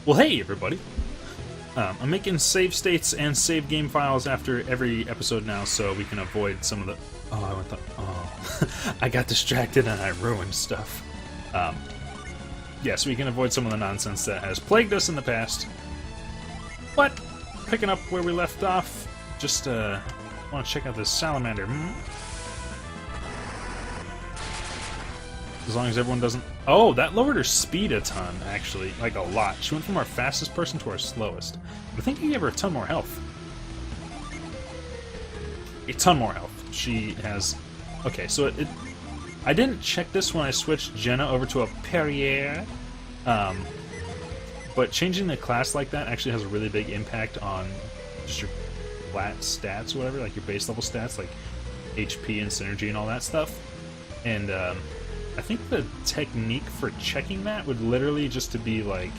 Well, hey everybody! I'm making save states and save game files after every episode now, so we can avoid some of the. Oh, I went the. Oh, I got distracted and I ruined stuff. Yeah, so we can avoid some of the nonsense that has plagued us in the past. But picking up where we left off, just want to check out this salamander. As long as everyone doesn't... Oh, that lowered her speed a ton, actually. Like, a lot. She went from our fastest person to our slowest. But I think you gave her a ton more health. A ton more health. She has... Okay, so it... I didn't check this when I switched Jenna over to a Perrier. But changing the class like that actually has a really big impact on just your flat stats or whatever. Like, your base level stats, like HP and synergy and all that stuff. And, I think the technique for checking that would literally just to be like,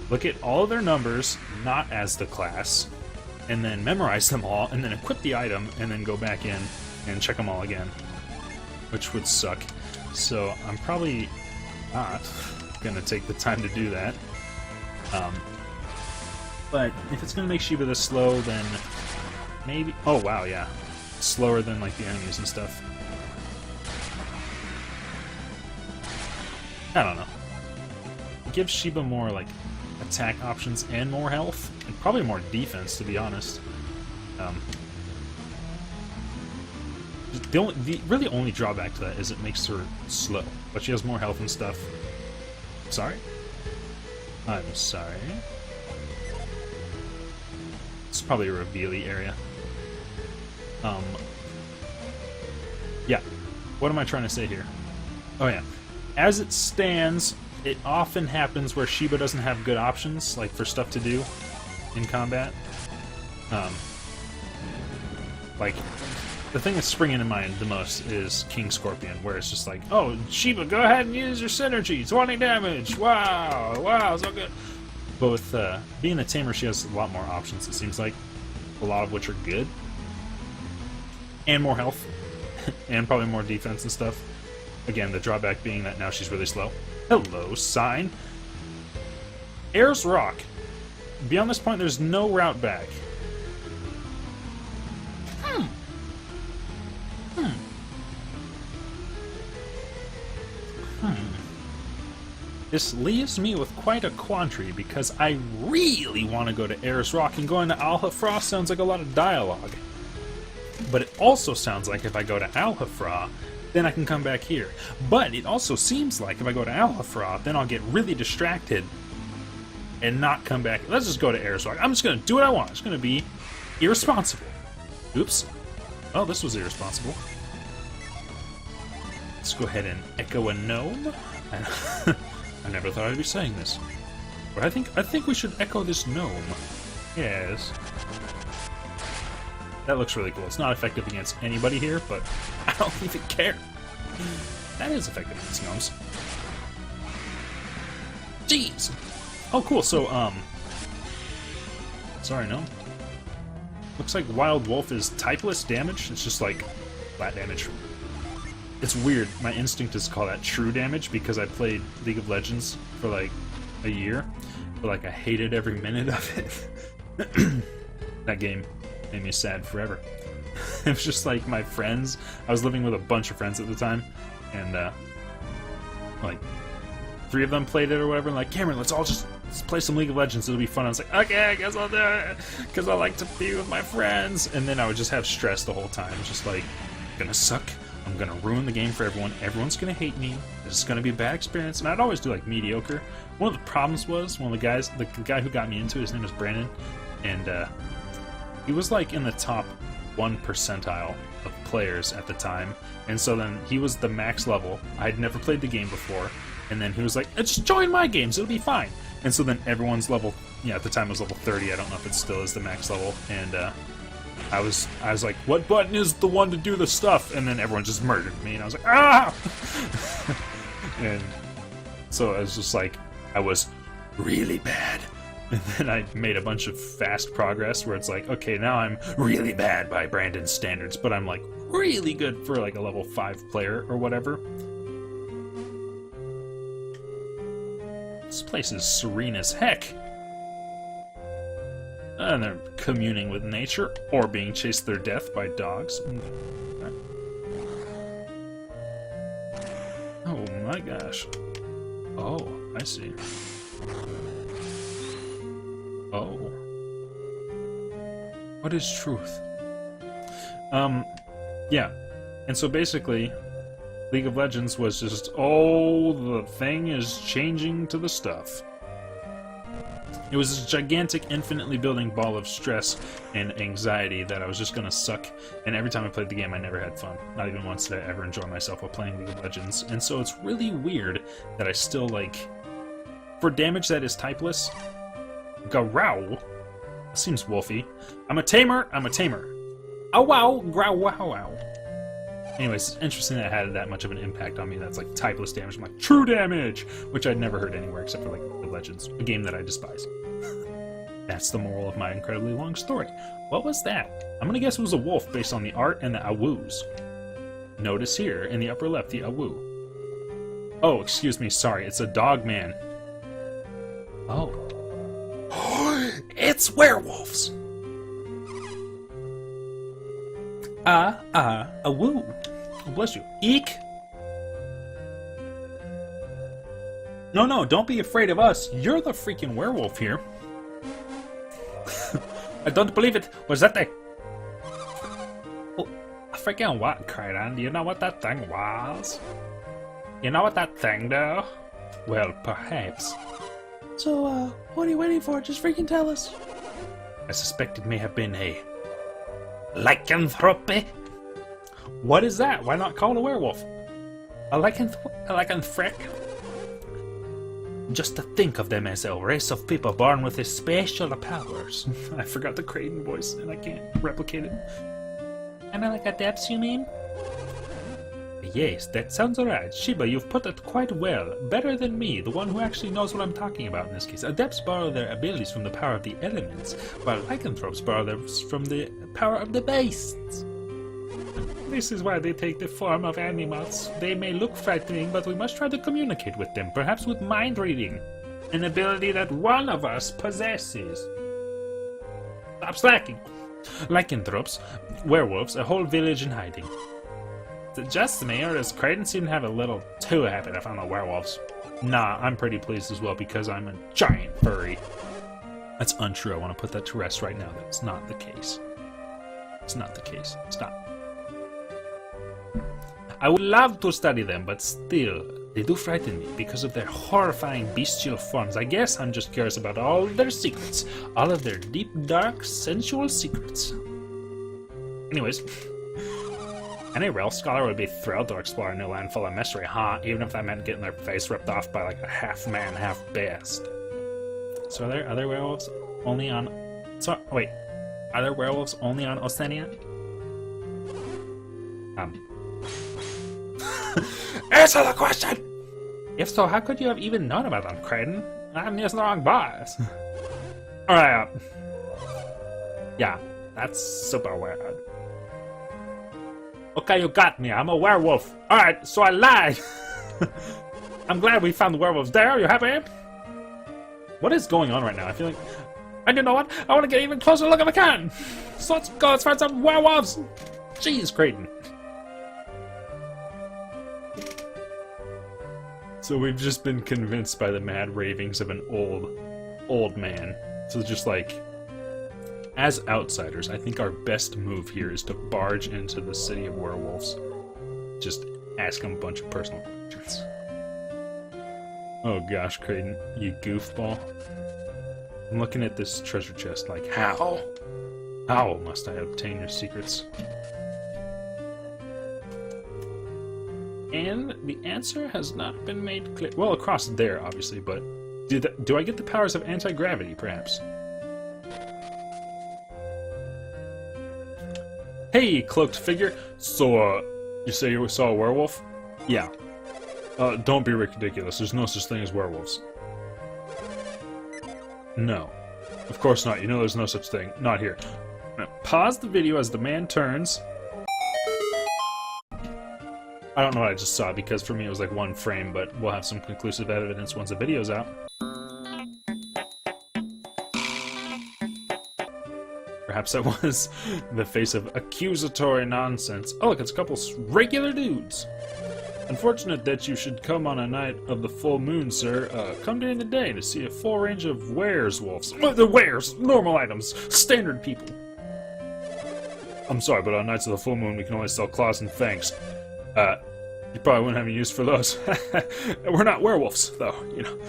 look at all of their numbers, not as the class, and then memorize them all, and then equip the item, and then go back in and check them all again, which would suck. So I'm probably not gonna take the time to do that. But if it's gonna make Shiba this slow, then maybe. Oh wow, yeah, slower than like the enemies and stuff. I don't know. It gives Shiba more, like, attack options and more health, and probably more defense, to be honest. The really only drawback to that is it makes her slow, but she has more health and stuff. Sorry? I'm sorry. It's probably a reveal-y area. Yeah. What am I trying to say here? Oh, yeah. As it stands, it often happens where Shiba doesn't have good options, like for stuff to do in combat. Like, the thing that's springing to mind the most is King Scorpion, where it's just like, oh, Shiba, go ahead and use your synergy, 20 damage, wow, wow, so good. But with being a tamer, she has a lot more options, it seems like, a lot of which are good. And more health, and probably more defense and stuff. Again, the drawback being that now she's really slow. Hello, sign. Ayers Rock. Beyond this point, there's no route back. This leaves me with quite a quandary, because I really want to go to Ayers Rock, and going to Alhafra sounds like a lot of dialogue. But it also sounds like if I go to Alhafra, then I can come back here. But it also seems like if I go to Alhafra, then I'll get really distracted and not come back. Let's just go to Ayers Rock. I'm just going to do what I want. It's going to be irresponsible. Oops. Oh, this was irresponsible. Let's go ahead and echo a gnome. I never thought I'd be saying this. But I think we should echo this gnome. Yes. That looks really cool. It's not effective against anybody here, but I don't even care. That is effective against gnomes. Jeez! Oh, cool. So, sorry, gnome. Looks like Wild Wolf is typeless damage. It's just like flat damage. It's weird. My instinct is to call that true damage because I played League of Legends for like a year, but like I hated every minute of it. That game made me sad forever. It was just like my friends. I was living with a bunch of friends at the time, and like 3 of them played it or whatever. And like, Cameron, let's play some League of Legends. It'll be fun. I was like, okay, I guess I'll do it because I like to be with my friends. And then I would just have stress the whole time. Just like, gonna suck. I'm gonna ruin the game for everyone. Everyone's gonna hate me. It's gonna be a bad experience. And I'd always do like mediocre. One of the problems was one of the guys, the guy who got me into it, his name is Brandon, and he was like in the top 1 percentile of players at the time, and so then he was the max level. I had never played the game before, and then he was like, just join my games, it'll be fine. And so then everyone's level, yeah, at the time it was level 30, I don't know if it still is the max level, and I was like, what button is the one to do the stuff? And then everyone just murdered me, and I was like, ah! And so I was just like, I was really bad. And then I made a bunch of fast progress where it's like, okay, now I'm really bad by Brandon's standards, but I'm like really good for like a level 5 player or whatever. This place is serene as heck. And they're communing with nature, or being chased to their death by dogs. Oh my gosh. Oh, I see. Oh. What is truth? Yeah. And so basically, League of Legends was just, oh, the thing is changing to the stuff. It was this gigantic, infinitely building ball of stress and anxiety that I was just gonna suck, and every time I played the game I never had fun. Not even once did I ever enjoy myself while playing League of Legends. And so it's really weird that I still, like, for damage that is typeless, growl seems wolfy. I'm a tamer, I'm a tamer. Oh wow, growl wow wow. Anyways, it's interesting that it had that much of an impact on me. That's like typeless damage. I'm like, true damage! Which I'd never heard anywhere except for like League of Legends, a game that I despise. That's the moral of my incredibly long story. What was that? I'm gonna guess it was a wolf based on the art and the awoos. Notice here, in the upper left, the awoo. Oh, excuse me, sorry, it's a dog man. Oh. It's werewolves! Awoo. Bless you. Eek! No, don't be afraid of us. You're the freaking werewolf here. I don't believe it. Was that the... Oh, freaking what, Krydan? Do you know what that thing was? You know what that thing, though? Well, perhaps. So, what are you waiting for? Just freaking tell us. I suspect it may have been a... lycanthropy? What is that? Why not call it a werewolf? A lycanthropic? Just to think of them as a race of people born with special powers. I forgot the Kraden voice, and I can't replicate it. Kinda like adepts, you mean? Yes, that sounds alright. Shiba, you've put it quite well. Better than me, the one who actually knows what I'm talking about in this case. Adepts borrow their abilities from the power of the elements, while lycanthropes borrow theirs from the power of the beasts. This is why they take the form of animals. They may look frightening, but we must try to communicate with them, perhaps with mind reading. An ability that one of us possesses. Stop slacking. Lycanthropes, werewolves, a whole village in hiding. Is it just me, or does Kraden seem to have a little too habit of the werewolves? Nah, I'm pretty pleased as well because I'm a giant furry. That's untrue. I want to put that to rest right now. That's not the case. It's not the case. Stop. I would love to study them, but still, they do frighten me because of their horrifying bestial forms. I guess I'm just curious about all their secrets. All of their deep, dark, sensual secrets. Anyways, any real scholar would be thrilled to explore a new land full of mystery, huh? Even if that meant getting their face ripped off by like a half-man, half-beast. So are there other werewolves only on... So, wait. Are there werewolves only on Oceania? Answer the question! If so, how could you have even known about them, Kraden? I'm just the wrong boss. Alright, yeah, that's super weird. Okay, you got me. I'm a werewolf. Alright, so I lied. I'm glad we found the werewolves there. You happy? What is going on right now? I feel like... And you know what? I want to get even closer look if I can. So let's go. Let's find some werewolves. Jeez, Kraden. So we've just been convinced by the mad ravings of an old man. So just like... As outsiders, I think our best move here is to barge into the city of werewolves. Just ask them a bunch of personal questions. Oh gosh, Kraden, you goofball. I'm looking at this treasure chest like, how? How must I obtain your secrets? And the answer has not been made clear. Well, across there, obviously, but do I get the powers of anti-gravity, perhaps? Hey, cloaked figure. So, you say you saw a werewolf? Yeah. Don't be ridiculous. There's no such thing as werewolves. No. Of course not. You know there's no such thing. Not here. Now, pause the video as the man turns. I don't know what I just saw, because for me it was like one frame, but we'll have some conclusive evidence once the video's out. Perhaps I was the face of accusatory nonsense. Oh, look, it's a couple regular dudes. Unfortunate that you should come on a night of the full moon, sir. Come during the day to see a full range of wares, wolves. The wares! Normal items! Standard people! I'm sorry, but on nights of the full moon, we can only sell claws and fangs. You probably wouldn't have any use for those. We're not werewolves, though, you know.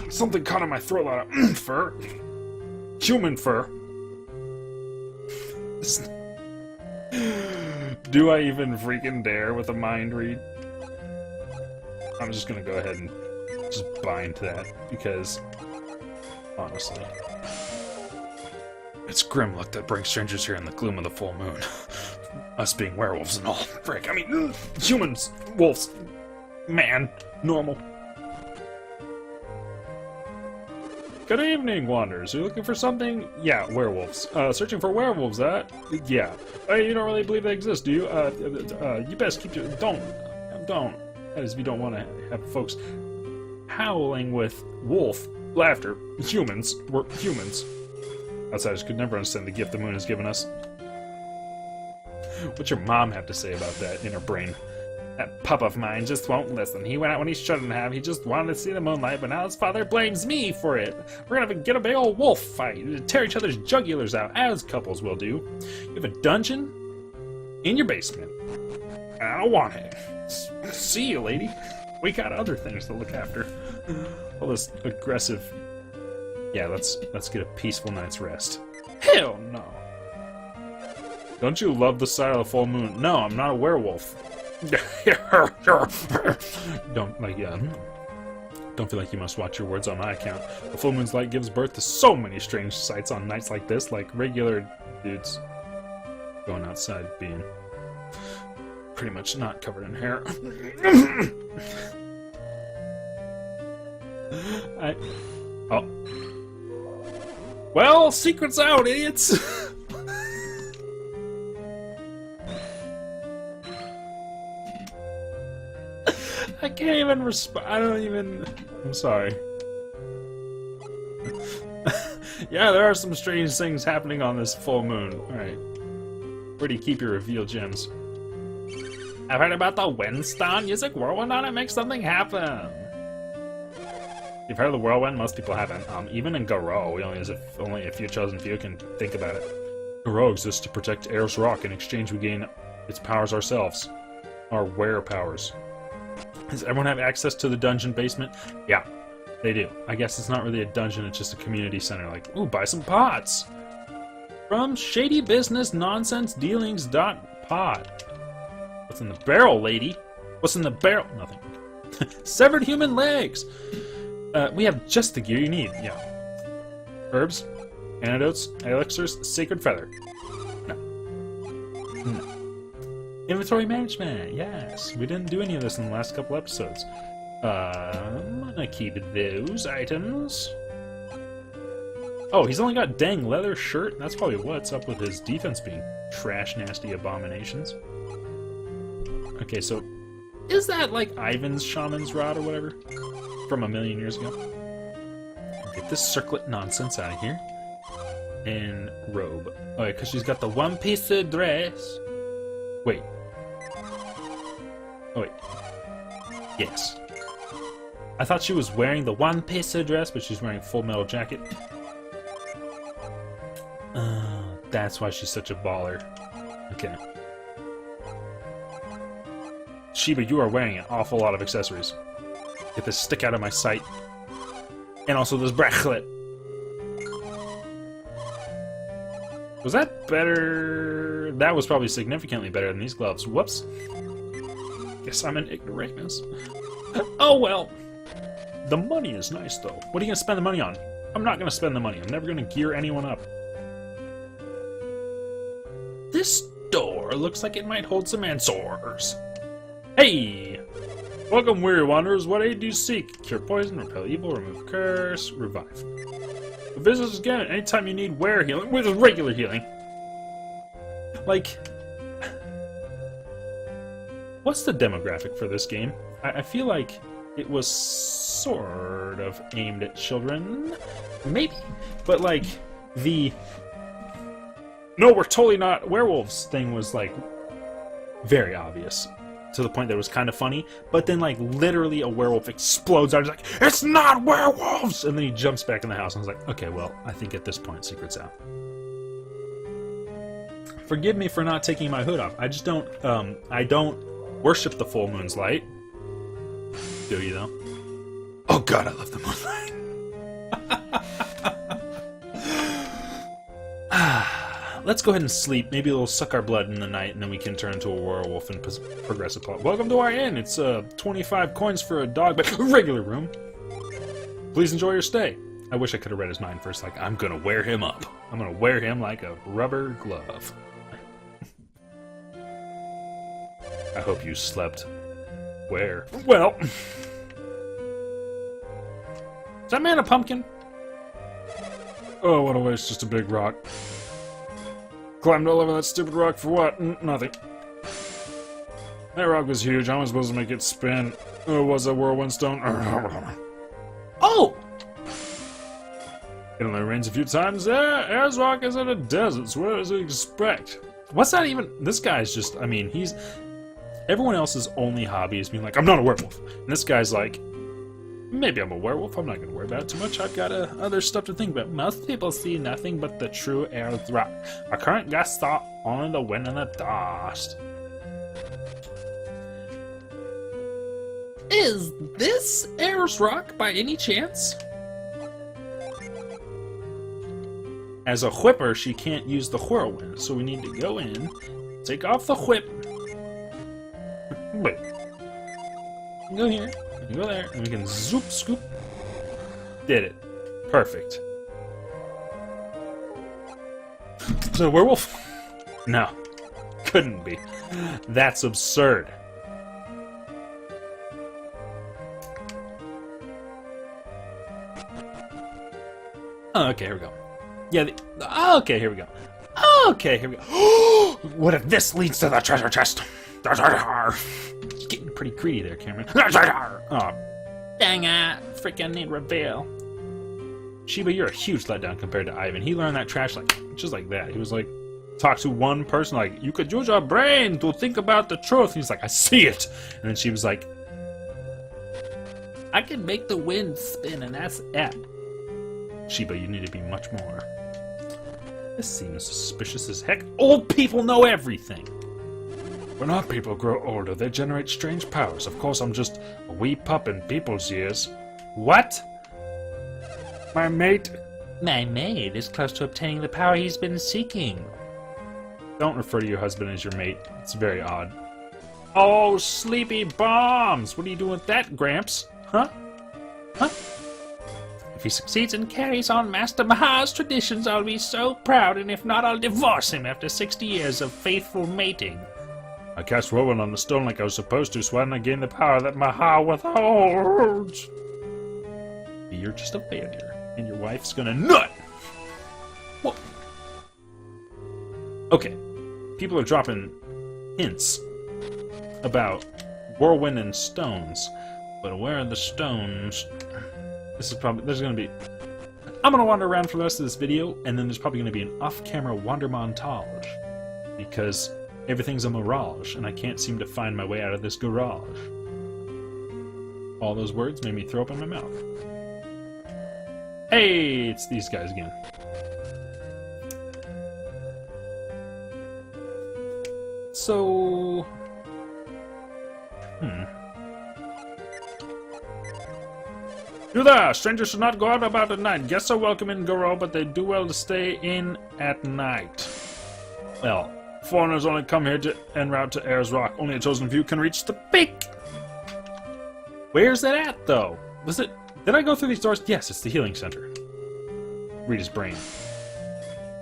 Something caught in my throat, a lot of fur. Human fur. Do I even freaking dare with a mind read? I'm just gonna go ahead and just bind that, because, honestly, it's grim luck that brings strangers here in the gloom of the full moon. Us being werewolves and all. Frick, I mean, humans, wolves, man, normal. Good evening, Wanderers. Are you looking for something? Yeah, werewolves. Searching for werewolves, yeah. You don't really believe they exist, do you? You best keep your... Don't. That is, if you don't want to have folks howling with wolf laughter. Humans. We're humans. Outsiders could never understand the gift the moon has given us. What's your mom have to say about that in her brain? That pup of mine just won't listen. He went out when he shouldn't have. He just wanted to see the moonlight, but now his father blames me for it. We're gonna get a big old wolf fight. Tear each other's jugulars out, as couples will do. You have a dungeon in your basement. And I don't want it. See you, lady. We got other things to look after. All this aggressive... Yeah, let's get a peaceful night's rest. Hell no. Don't you love the sight of the full moon? No, I'm not a werewolf. Don't feel like you must watch your words on my account. The full moon's light gives birth to so many strange sights on nights like this, like regular dudes going outside being pretty much not covered in hair. Oh. Well, secret's out, idiots! I can't even respond. I don't even... I'm sorry. Yeah, there are some strange things happening on this full moon. Alright. Where do you keep your reveal gems? I've heard about the Windstone music whirlwind on it makes something happen. You've heard of the whirlwind? Most people haven't. Even in Garou, only a few chosen few can think about it. Garou exists to protect Air's Rock. In exchange, we gain its powers ourselves. Our were powers. Does everyone have access to the dungeon basement? Yeah, they do. I guess it's not really a dungeon, it's just a community center. Like, ooh, buy some pots! From shadybusinessnonsensedealings.pot. What's in the barrel, lady? What's in the barrel? Nothing. Severed human legs! We have just the gear you need, yeah. Herbs, antidotes, elixirs, sacred feather. No. Inventory management, yes. We didn't do any of this in the last couple episodes. I'm gonna keep those items. Oh, he's only got dang leather shirt? That's probably what's up with his defense being trash, nasty abominations. Okay, so is that like Ivan's shaman's rod or whatever? From a million years ago? Get this circlet nonsense out of here. And robe. Oh, because she's got the one-piece dress. Wait. Oh, wait. Yes. I thought she was wearing the one-piece dress, but she's wearing a full metal jacket. That's why she's such a baller. Okay. Sheba, you are wearing an awful lot of accessories. Get this stick out of my sight. And also this bracelet. Was that better? That was probably significantly better than these gloves. Whoops. Guess I'm an ignoramus. Oh well. The money is nice though. What are you gonna spend the money on? I'm not gonna spend the money. I'm never gonna gear anyone up. This door looks like it might hold some answers. Hey! Welcome, weary wanderers. What aid do you seek? Cure poison, repel evil, remove curse, revive. Visit us again anytime you need wear healing with regular healing. Like, what's the demographic for this game? I feel like it was sort of aimed at children. Maybe. But, like, the no, we're totally not werewolves thing was, like, very obvious. To the point that it was kind of funny. But then, like, literally a werewolf explodes out. He's like, it's not werewolves! And then he jumps back in the house. And I was like, okay, well, I think at this point, secret's out. Forgive me for not taking my hood off. I just don't, I don't worship the full moon's light. Do you, though? Oh, God, I love the moonlight. Let's go ahead and sleep. Maybe it'll suck our blood in the night, and then we can turn into a werewolf and progress upon. Welcome to our inn. It's 25 coins for a dog, but regular room. Please enjoy your stay. I wish I could have read his mind first. Like, I'm gonna wear him up. I'm gonna wear him like a rubber glove. I hope you slept. Where? Well, is that man a pumpkin? Oh, what a waste! Just a big rock. Climbed all over that stupid rock for what? Nothing. That rock was huge. How am I supposed to make it spin? Oh, was a whirlwind stone? Oh! It only rains a few times there. Ayers Rock is in a desert, so what does he expect? What's that even? This guy's just, I mean, he's... Everyone else's only hobby is being like, I'm not a werewolf. And this guy's like, maybe I'm a werewolf. I'm not going to worry about it too much. I've got other stuff to think about. Most people see nothing but the true Ayers Rock. Our current guests saw only the wind and the dust. Is this Ayers Rock by any chance? As a whipper, she can't use the whirlwind, so we need to go in, take off the whip. Wait. Go here, go there, and we can zoop, scoop. Did it. Perfect. Is it a werewolf? No. Couldn't be. That's absurd. Oh, okay, here we go. Yeah, okay, here we go. Okay, here we go. What if this leads to the treasure chest? It's getting pretty greedy there, Cameron. Oh, dang it. Freaking need reveal. Sheba, you're a huge letdown compared to Ivan. He learned that trash like just like that. He was like, talk to one person like, you could use your brain to think about the truth. He's like, I see it. And then she was like, I can make the wind spin, and that's it. Sheba, you need to be much more. This seems suspicious as heck. Old people know everything! When our people grow older, they generate strange powers. Of course, I'm just a wee pup in people's years. What? My mate... My mate is close to obtaining the power he's been seeking. Don't refer to your husband as your mate. It's very odd. Oh, sleepy bombs! What are you doing with that, Gramps? Huh? Huh? If he succeeds and carries on Master Maha's traditions, I'll be so proud, and if not, I'll divorce him after 60 years of faithful mating. I cast whirlwind on the stone like I was supposed to, so I didn't gain the power that Maha withholds. You're just a failure, and your wife's gonna nut! What? Okay, people are dropping hints about whirlwind and stones, but where are the stones? This is probably, there's gonna be, I'm gonna wander around for the rest of this video, and then there's probably gonna be an off-camera wander montage, because everything's a mirage, and I can't seem to find my way out of this garage. All those words made me throw up in my mouth. Hey, it's these guys again. So... You there! Strangers should not go out about at night. Guests are welcome in Garo, but they do well to stay in at night. Well, foreigners only come here to en route to Ayers Rock. Only a chosen few can reach the peak. Where's that at, though? Was it... Did I go through these doors? Yes, it's the healing center. Read his brain.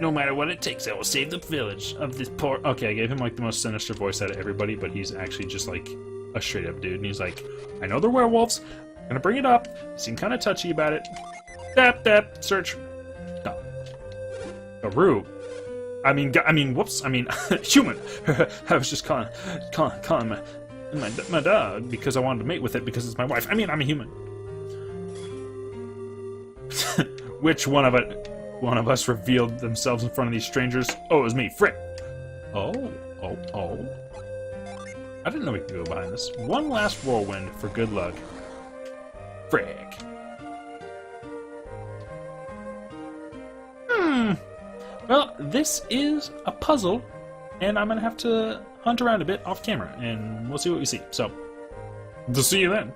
No matter what it takes, I will save the village of this poor... Okay, I gave him, like, the most sinister voice out of everybody, but he's actually just, like, a straight-up dude. And he's like, I know they're werewolves. I'm gonna bring it up. Seem kind of touchy about it. Dap, search. No. Aru. I mean, whoops. I mean, human. I was just calling my dog because I wanted to mate with it because it's my wife. I mean, I'm a human. Which one of us revealed themselves in front of these strangers? Oh, it was me, Frick. Oh. I didn't know we could go behind this. One last whirlwind for good luck. Frick. Well, this is a puzzle, and I'm gonna have to hunt around a bit off camera, and we'll see what we see. So, we'll see you then.